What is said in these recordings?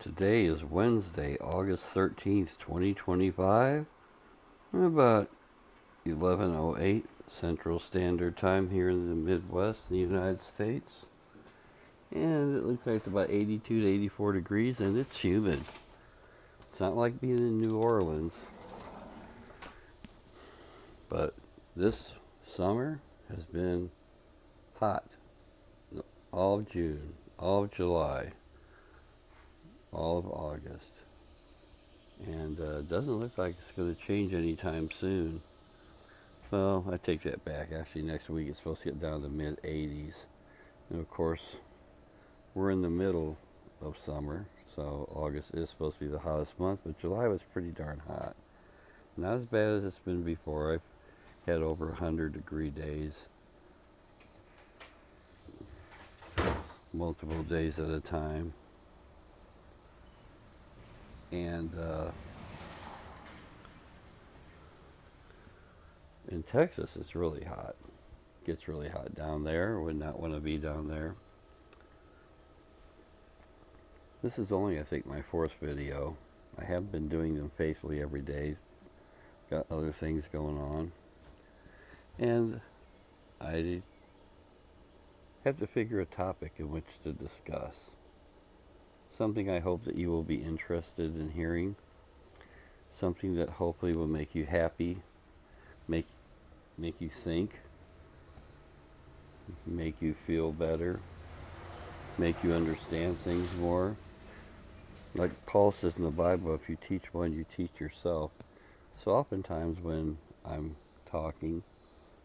Today is Wednesday, August 13th, 2025. About 11:08 Central Standard Time here in the Midwest, in the United States. And it looks like it's about 82 to 84 degrees, and it's humid. It's not like being in New Orleans. But this summer has been hot. All of June, all of July, all of August. And it doesn't look like it's going to change anytime soon. Well, I take that back. Actually, next week it's supposed to get down to mid-80s. And of course, we're in the middle of summer, so August is supposed to be the hottest month, but July was pretty darn hot. Not as bad as it's been before. I've had over 100-degree days, multiple days at a time. And in Texas, it's really hot. It gets really hot down there. Would not want to be down there. This is only, I think, my fourth video. I have been doing them faithfully every day. Got other things going on. And I have to figure a topic in which to discuss. Something I hope that you will be interested in hearing. Something that hopefully will make you happy, make you think, make you feel better, make you understand things more. Like Paul says in the Bible, if you teach one, you teach yourself. So oftentimes when I'm talking,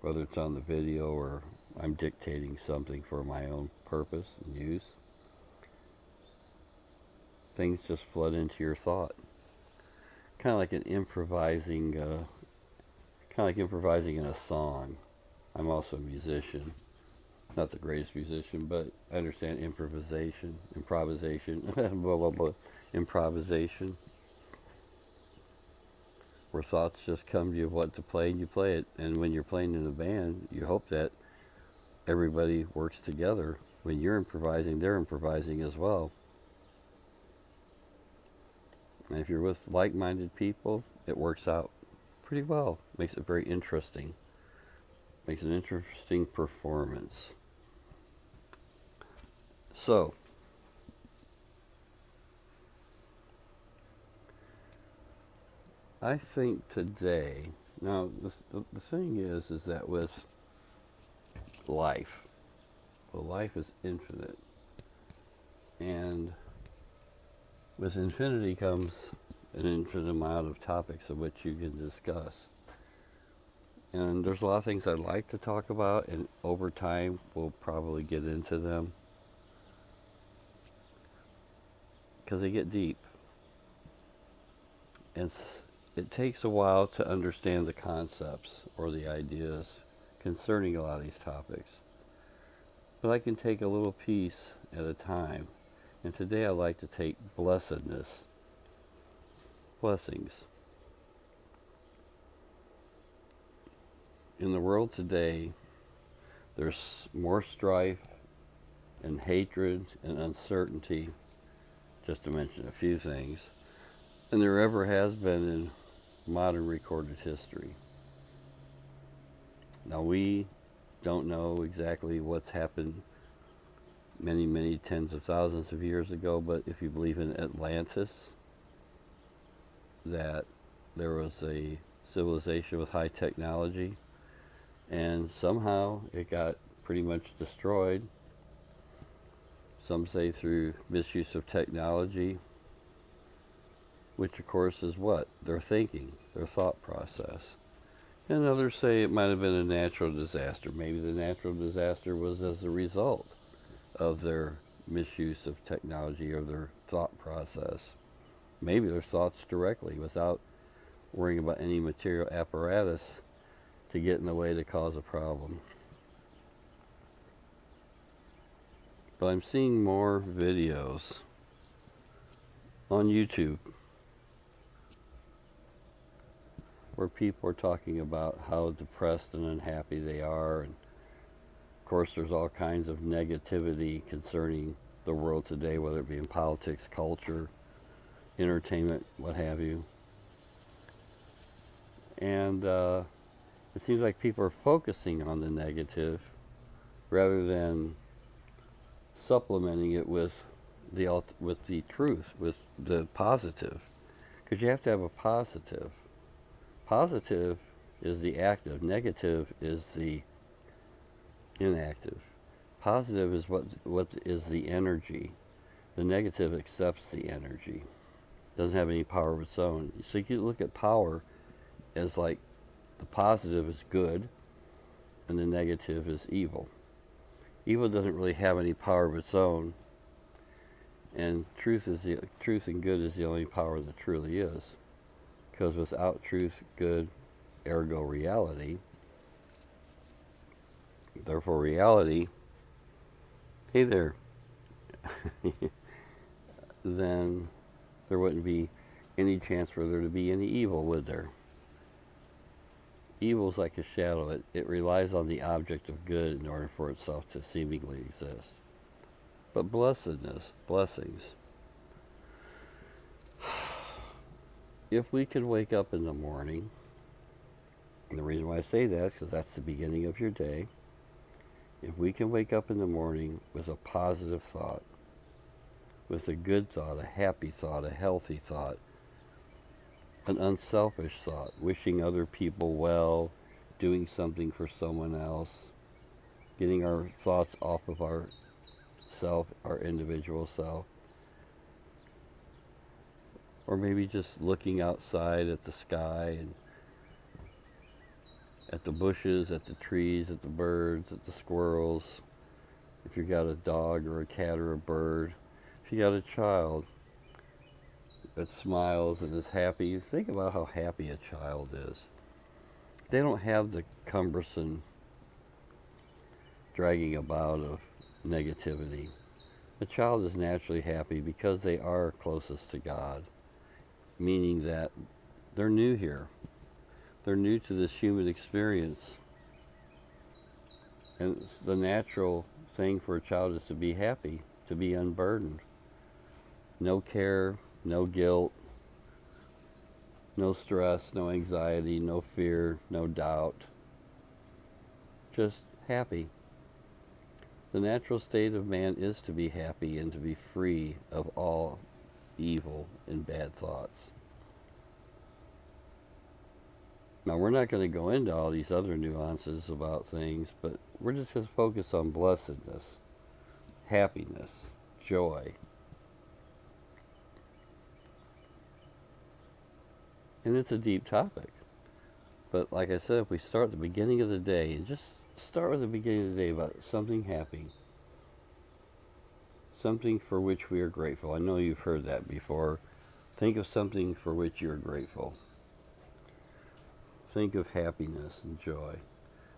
whether it's on the video or I'm dictating something for my own purpose and use, things just flood into your thought. Kind of like improvising in a song. I'm also a musician. Not the greatest musician, but I understand improvisation, blah, blah, blah, improvisation, where thoughts just come to you of what to play, and you play it. And when you're playing in a band, you hope that everybody works together. When you're improvising, they're improvising as well. And if you're with like-minded people, it works out pretty well. Makes it very interesting. Makes an interesting performance. So, I think today, now the thing is that with life, well, life is infinite. And with infinity comes an infinite amount of topics of which you can discuss. And there's a lot of things I'd like to talk about, and over time we'll probably get into them, because they get deep. And it takes a while to understand the concepts or the ideas concerning a lot of these topics. But I can take a little piece at a time. And today I'd like to take blessedness, blessings. In the world today, there's more strife and hatred and uncertainty, just to mention a few things, than there ever has been in modern recorded history. Now, we don't know exactly what's happened many, many tens of thousands of years ago, but if you believe in Atlantis, that there was a civilization with high technology, and somehow it got pretty much destroyed. Some say through misuse of technology, which of course is what? Their thinking, their thought process. And others say it might have been a natural disaster. Maybe the natural disaster was as a result of their misuse of technology or their thought process. Maybe their thoughts directly, without worrying about any material apparatus to get in the way to cause a problem. But I'm seeing more videos on YouTube where people are talking about how depressed and unhappy they are, and of course there's all kinds of negativity concerning the world today, whether it be in politics, culture, entertainment, what have you. And it seems like people are focusing on the negative rather than supplementing it with the truth, with the positive. Because you have to have a positive. Positive is the active. Negative is the inactive. Positive is what is the energy. The negative accepts the energy. Doesn't have any power of its own. So you can look at power as like the positive is good and the negative is evil. Evil doesn't really have any power of its own, and truth and good is the only power that truly is. Because without truth, good, ergo reality, therefore reality, hey there, then there wouldn't be any chance for there to be any evil, would there? Evil is like a shadow. It relies on the object of good in order for itself to seemingly exist. But blessedness, blessings, if we could wake up in the morning, and the reason why I say that is because that's the beginning of your day, if we can wake up in the morning with a positive thought, with a good thought, a happy thought, a healthy thought, an unselfish thought, wishing other people well, doing something for someone else, getting our thoughts off of our self, our individual self, or maybe just looking outside at the sky and at the bushes, at the trees, at the birds, at the squirrels. If you've got a dog or a cat or a bird, if you got a child that smiles and is happy, think about how happy a child is. They don't have the cumbersome dragging about of negativity. The child is naturally happy because they are closest to God, meaning that they're new here. They're new to this human experience. And the natural thing for a child is to be happy, to be unburdened. No care, no guilt, no stress, no anxiety, no fear, no doubt. Just happy. The natural state of man is to be happy and to be free of all evil and bad thoughts. Now, we're not going to go into all these other nuances about things, but we're just going to focus on blessedness, happiness, joy. And it's a deep topic. But like I said, if we start at the beginning of the day, and just start with the beginning of the day about something happy, something for which we are grateful. I know you've heard that before. Think of something for which you're grateful. Think of happiness and joy.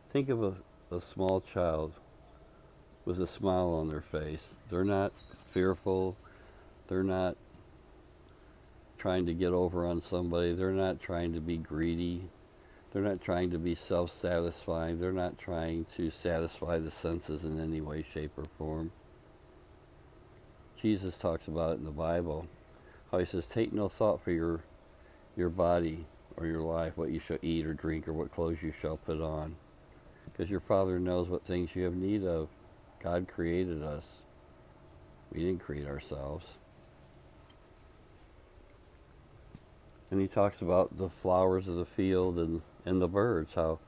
Think of a small child with a smile on their face. They're not fearful. They're not trying to get over on somebody. They're not trying to be greedy. They're not trying to be self-satisfying. They're not trying to satisfy the senses in any way, shape, or form. Jesus talks about it in the Bible. How he says, take no thought for your body or your life, what you shall eat or drink or what clothes you shall put on. Because your Father knows what things you have need of. God created us. We didn't create ourselves. And he talks about the flowers of the field and the birds, how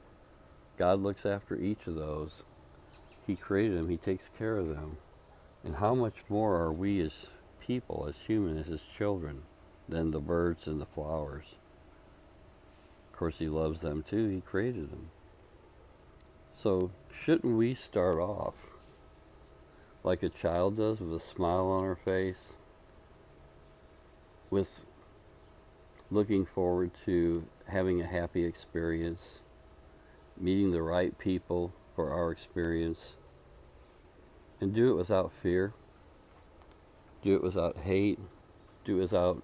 God looks after each of those. He created them. He takes care of them. And how much more are we as people, as humans, as children, than the birds and the flowers? Of course, he loves them too. He created them. So shouldn't we start off like a child does, with a smile on our face, with looking forward to having a happy experience, meeting the right people for our experience, and do it without fear, do it without hate, do it without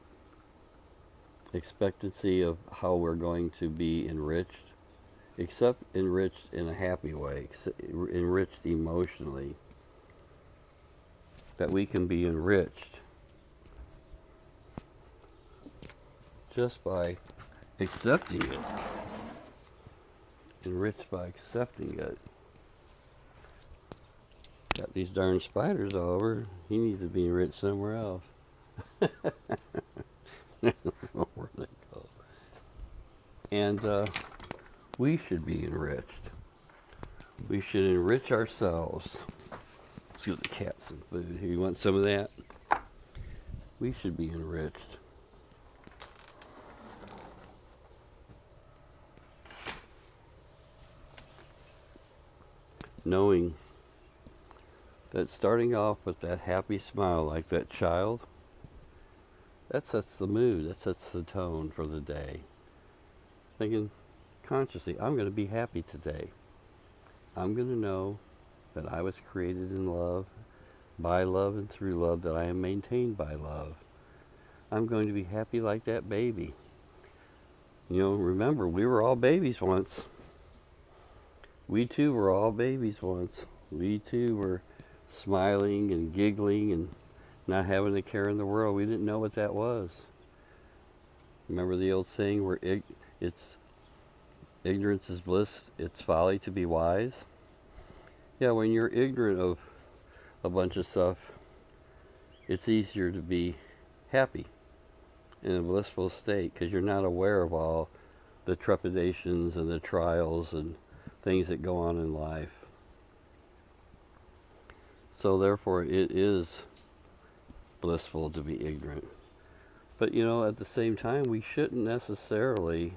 expectancy of how we're going to be enriched, except enriched in a happy way, enriched emotionally, that we can be enriched just by accepting it. Enriched by accepting it. Got these darn spiders all over. He needs to be enriched somewhere else. Where they go. And we should be enriched. We should enrich ourselves. Let's give the cat some food. Here, you want some of that? We should be enriched. Knowing that starting off with that happy smile like that child, that sets the mood, that sets the tone for the day. Thinking consciously, I'm going to be happy today. I'm going to know that I was created in love, by love and through love, that I am maintained by love. I'm going to be happy like that baby. You know, remember, we were all babies once. We too were all babies once. We too were smiling and giggling and not having a care in the world. We didn't know what that was. Remember the old saying where it's ignorance is bliss, it's folly to be wise? Yeah, when you're ignorant of a bunch of stuff, it's easier to be happy in a blissful state because you're not aware of all the trepidations and the trials and things that go on in life. So therefore it is blissful to be ignorant. But you know, at the same time, we shouldn't necessarily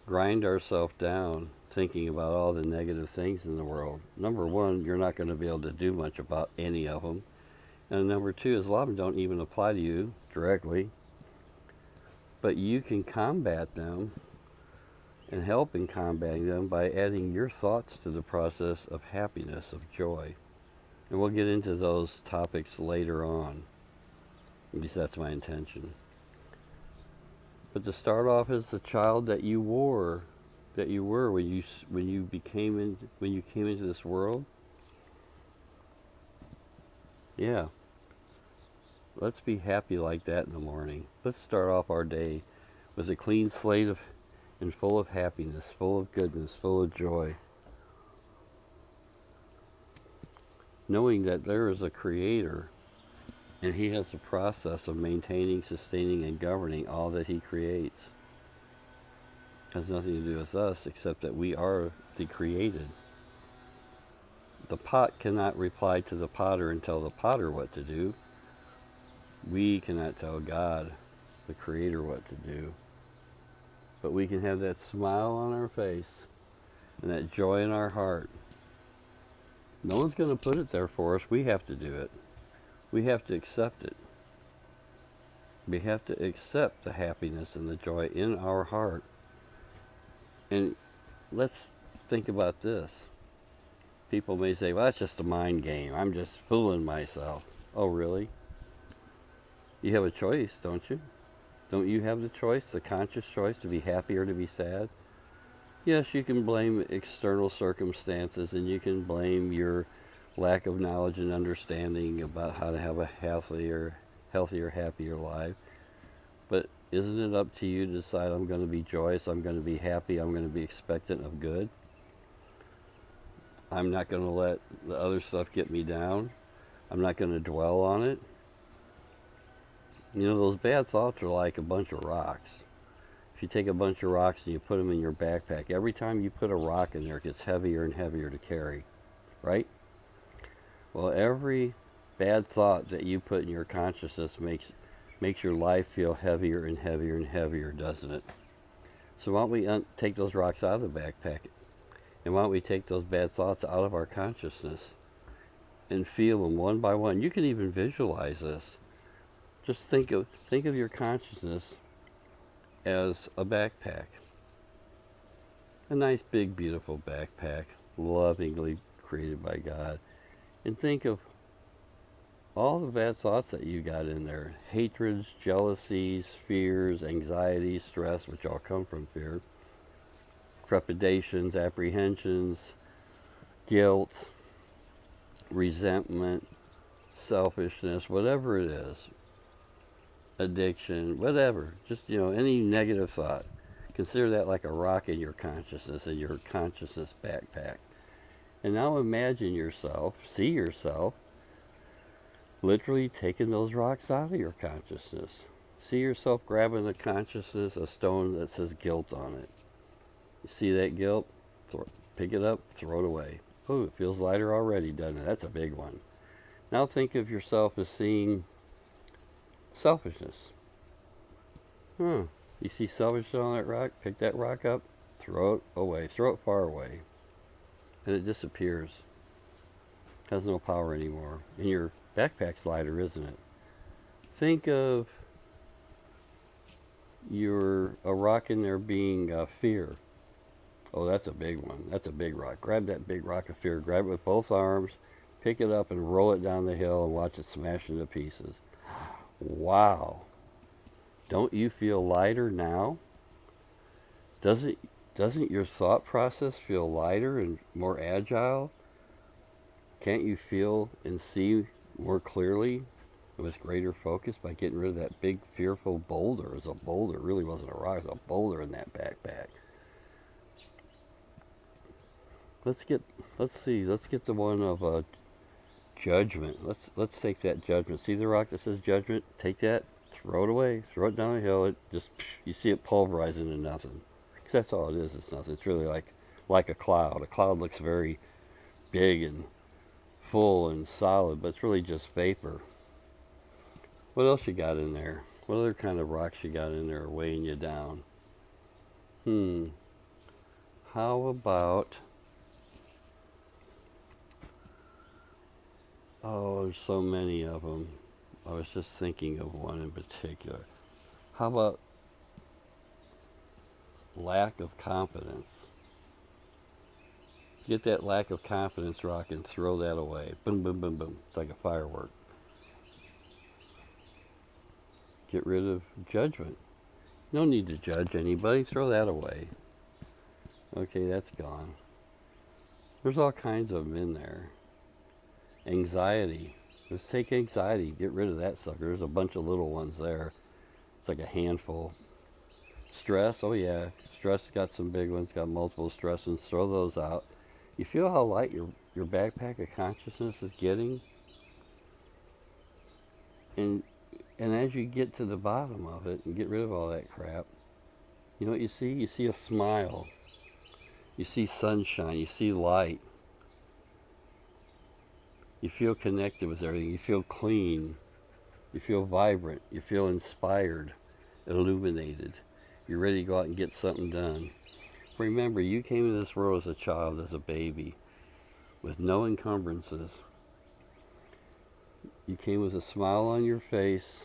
grind ourselves down thinking about all the negative things in the world. Number one, you're not going to be able to do much about any of them. And number two is a lot of them don't even apply to you directly. But you can combat them and help in combating them by adding your thoughts to the process of happiness, of joy. And we'll get into those topics later on. At least that's my intention. But to start off as the child that you were when you came into this world, yeah. Let's be happy like that in the morning. Let's start off our day with a clean slate and full of happiness, full of goodness, full of joy. Knowing that there is a creator and he has a process of maintaining, sustaining, and governing all that he creates. Has nothing to do with us except that we are the created. The pot cannot reply to the potter and tell the potter what to do. We cannot tell God, the creator, what to do. But we can have that smile on our face and that joy in our heart. No one's going to put it there for us. We have to do it. We have to accept it. We have to accept the happiness and the joy in our heart. And let's think about this. People may say, well, that's just a mind game. I'm just fooling myself. Oh, really? You have a choice, don't you? Don't you have the choice, the conscious choice, to be happy or to be sad? Yes, you can blame external circumstances and you can blame your lack of knowledge and understanding about how to have a healthier, happier life. But isn't it up to you to decide, I'm going to be joyous, I'm going to be happy, I'm going to be expectant of good? I'm not going to let the other stuff get me down. I'm not going to dwell on it. You know, those bad thoughts are like a bunch of rocks. If you take a bunch of rocks and you put them in your backpack, every time you put a rock in there, it gets heavier and heavier to carry, right? Well, every bad thought that you put in your consciousness makes your life feel heavier and heavier and heavier, doesn't it? So why don't we take those rocks out of the backpack? And why don't we take those bad thoughts out of our consciousness and feel them one by one? You can even visualize this. Just think of your consciousness as a backpack. A nice, big, beautiful backpack, lovingly created by God. And think of all the bad thoughts that you got in there. Hatreds, jealousies, fears, anxieties, stress, which all come from fear. Trepidations, apprehensions, guilt, resentment, selfishness, whatever it is. addiction, whatever. Just, any negative thought. Consider that like a rock in your consciousness, in your consciousness backpack. And now imagine yourself, see yourself, literally taking those rocks out of your consciousness. See yourself grabbing the consciousness, a stone that says guilt on it. You see that guilt? Pick it up, throw it away. Oh, it feels lighter already, doesn't it? That's a big one. Now think of yourself as seeing selfishness. You see selfishness on that rock? Pick that rock up, throw it away, throw it far away, and it disappears. Has no power anymore. And your backpack's lighter, isn't it? Think of a rock in there being fear. Oh, that's a big one. That's a big rock. Grab that big rock of fear. Grab it with both arms, pick it up and roll it down the hill and watch it smash into pieces. Wow. Don't you feel lighter now? Doesn't your thought process feel lighter and more agile? Can't you feel and see more clearly with greater focus by getting rid of that big fearful boulder? It was a boulder. It really wasn't a rock. It was a boulder in that backpack. Let's get the one of judgment. Let's take that judgment. See the rock that says judgment? Take that, throw it away, throw it down the hill. It just, you see it pulverizing into nothing. Because that's all it is. It's nothing. It's really like a cloud. A cloud looks very big and full and solid, but it's really just vapor. What else you got in there? What other kind of rocks you got in there weighing you down? How about... Oh, there's so many of them. I was just thinking of one in particular. How about lack of confidence? Get that lack of confidence rock and throw that away. Boom, boom, boom, boom. It's like a firework. Get rid of judgment. No need to judge anybody. Throw that away. Okay, that's gone. There's all kinds of them in there. Anxiety. Let's take anxiety. Get rid of that sucker. There's a bunch of little ones there. It's like a handful. Stress. Oh yeah. Stress got some big ones. Got multiple stresses. Throw those out. You feel how light your backpack of consciousness is getting? And as you get to the bottom of it and get rid of all that crap, you know what you see? You see a smile. You see sunshine. You see light. You feel connected with everything. You feel clean. You feel vibrant. You feel inspired, illuminated. You're ready to go out and get something done. Remember, you came into this world as a child, as a baby, with no encumbrances. You came with a smile on your face.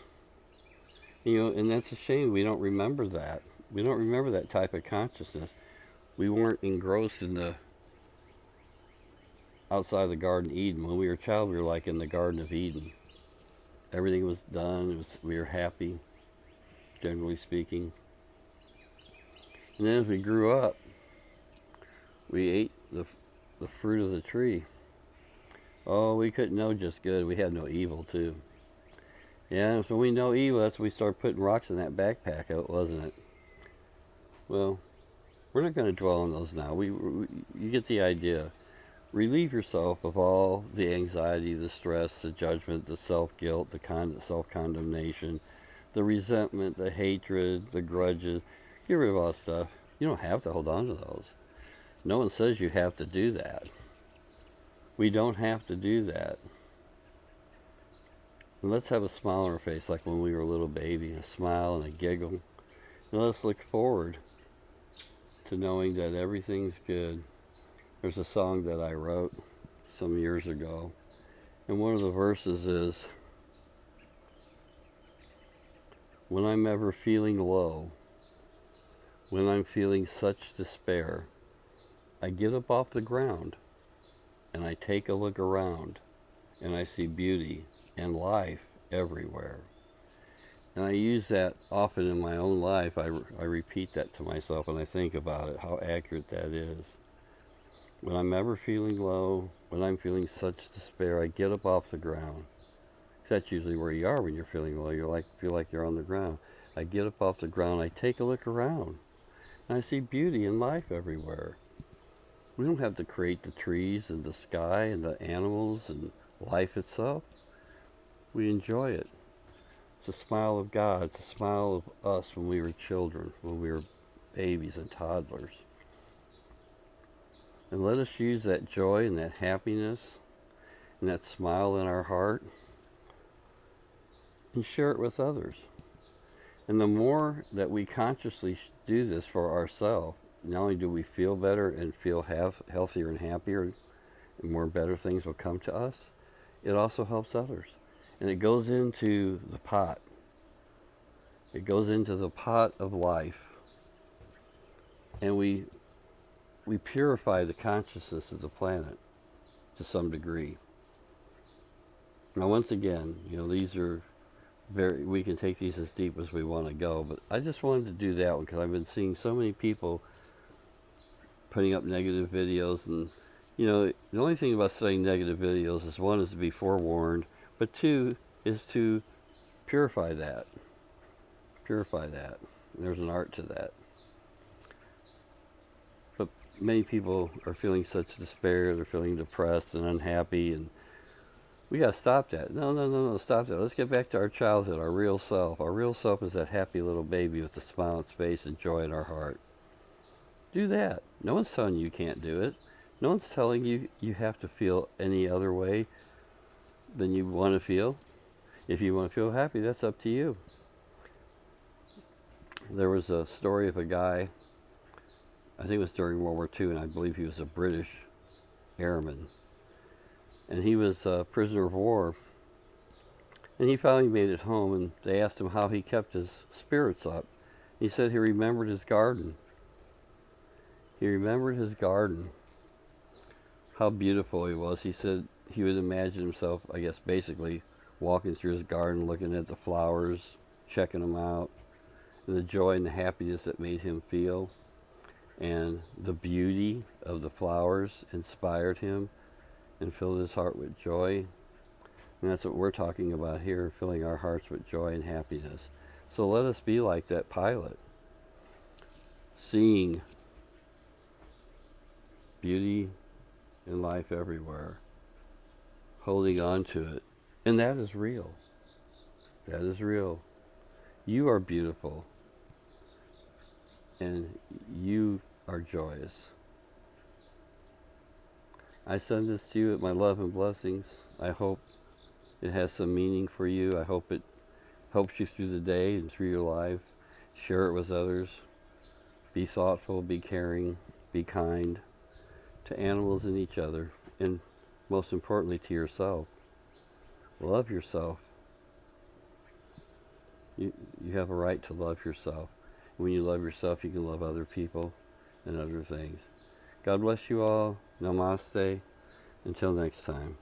And that's a shame. We don't remember that. We don't remember that type of consciousness. We weren't engrossed in the outside the Garden of Eden. When we were a child, we were like in the Garden of Eden. Everything was done. We were happy, generally speaking. And then as we grew up, we ate the fruit of the tree. Oh, we couldn't know just good. We had no evil, too. Yeah, so we know evil. That's when we started putting rocks in that backpack out, wasn't it? Well, we're not going to dwell on those now. You get the idea. Relieve yourself of all the anxiety, the stress, the judgment, the self-guilt, the self-condemnation, the resentment, the hatred, the grudges. Get rid of all that stuff. You don't have to hold on to those. No one says you have to do that. We don't have to do that. And let's have a smile on our face like when we were a little baby, a smile and a giggle. And let's look forward to knowing that everything's good. There's a song that I wrote some years ago, and one of the verses is, when I'm ever feeling low, when I'm feeling such despair, I get up off the ground, and I take a look around, and I see beauty and life everywhere. And I use that often in my own life. I repeat that to myself, and I think about it, how accurate that is. When I'm ever feeling low, when I'm feeling such despair, I get up off the ground. That's usually where you are when you're feeling low. Feel like you're on the ground. I get up off the ground, I take a look around, and I see beauty and life everywhere. We don't have to create the trees and the sky and the animals and life itself. We enjoy it. It's a smile of God. It's a smile of us when we were children, when we were babies and toddlers. And let us use that joy and that happiness and that smile in our heart and share it with others. And the more that we consciously do this for ourselves, not only do we feel better and feel healthier and happier, and more better things will come to us, it also helps others. And it goes into the pot. It goes into the pot of life. And we purify the consciousness of the planet to some degree. Now, once again, these are we can take these as deep as we want to go, but I just wanted to do that one because I've been seeing so many people putting up negative videos, and the only thing about saying negative videos is, one, is to be forewarned, but two is to purify that. There's an art to that. But many people are feeling such despair, they're feeling depressed and unhappy, and we got to stop that. No, stop that. Let's get back to our childhood, our real self. Our real self is that happy little baby with a smile on its face and joy in our heart. Do that. No one's telling you can't do it. No one's telling you you have to feel any other way than you want to feel. If you want to feel happy, that's up to you. There was a story of a guy, I think it was during World War II, and I believe he was a British airman. And he was a prisoner of war. And he finally made it home, and they asked him how he kept his spirits up. He said he remembered his garden. He remembered his garden. How beautiful he was. He said he would imagine himself, I guess, basically walking through his garden, looking at the flowers, checking them out, and the joy and the happiness that made him feel. And the beauty of the flowers inspired him and filled his heart with joy. And that's what we're talking about here, filling our hearts with joy and happiness. So let us be like that pilot, seeing beauty in life everywhere, holding on to it. And that is real. That is real. You are beautiful, and you are joyous. I send this to you with my love and blessings. I hope it has some meaning for you. I hope it helps you through the day and through your life. Share it with others. Be thoughtful, be caring, be kind to animals and each other, and most importantly to yourself. Love yourself. You have a right to love yourself. When you love yourself, you can love other people and other things. God bless you all. Namaste. Until next time.